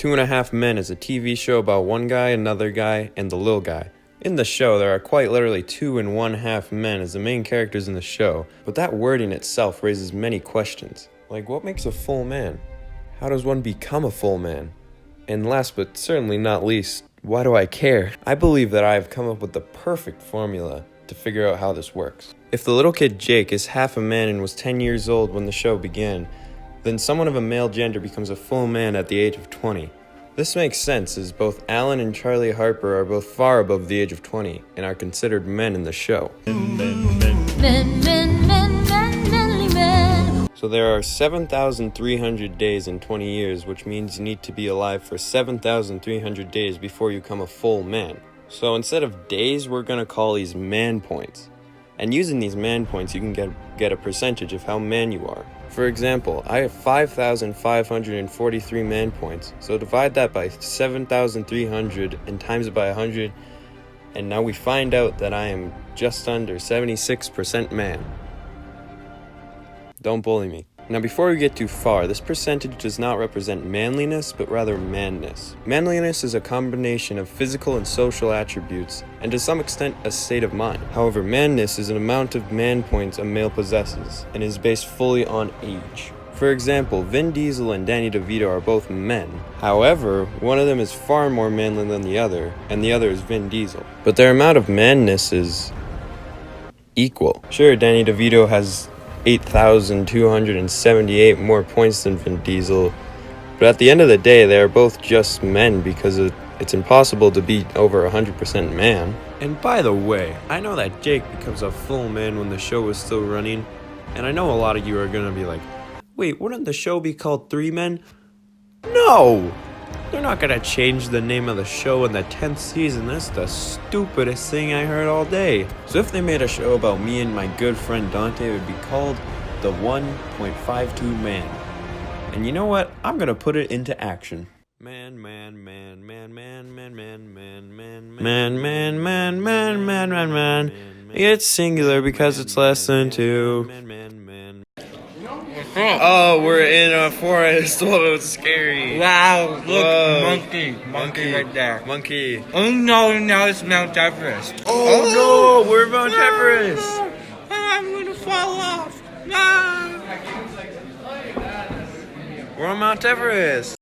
2.5 Men is a TV show about one guy, another guy, and the little guy. In the show, there are quite literally 2.5 men as the main characters in the show, but that word in itself raises many questions. Like, what makes a full man? How does one become a full man? And last but certainly not least, why do I care? I believe that I have come up with the perfect formula to figure out how this works. If the little kid Jake is half a man and was 10 years old when the show began, then someone of a male gender becomes a full man at the age of 20. This makes sense as both Alan and Charlie Harper are both far above the age of 20 and are considered men in the show. So there are 7,300 days in 20 years, which means you need to be alive for 7,300 days before you become a full man. So instead of days, we're going to call these man points. And using these man points, you can get a percentage of how man you are. For example, I have 5,543 man points, so divide that by 7,300 and times it by 100, and now we find out that I am just under 76% man. Don't bully me. Now before we get too far, this percentage does not represent manliness, but rather manness. Manliness is a combination of physical and social attributes, and to some extent a state of mind. However, manness is an amount of man points a male possesses, and is based fully on age. For example, Vin Diesel and Danny DeVito are both men. However, one of them is far more manly than the other, and the other is Vin Diesel. But their amount of manness is equal. Sure, Danny DeVito has 8,278 more points than Vin Diesel, but at the end of the day, they are both just men because it's impossible to be over 100% man. And by the way, I know that Jake becomes a full man when the show is still running, and I know a lot of you are gonna be like, wait, wouldn't the show be called 3 Men? No! They're not gonna change the name of the show in the 10th season. That's the stupidest thing I heard all day. So if they made a show about me and my good friend Dante, it would be called The 1.52 Man. And you know what? I'm gonna put it into action. Man. It's singular because it's less than 2. Oh, we're in a forest. Whoa, it's scary. Wow, look, Whoa. monkey right there. Monkey. Oh no, now it's Mount Everest. Oh no, we're Mount Everest. No, I'm gonna fall off. No. We're on Mount Everest.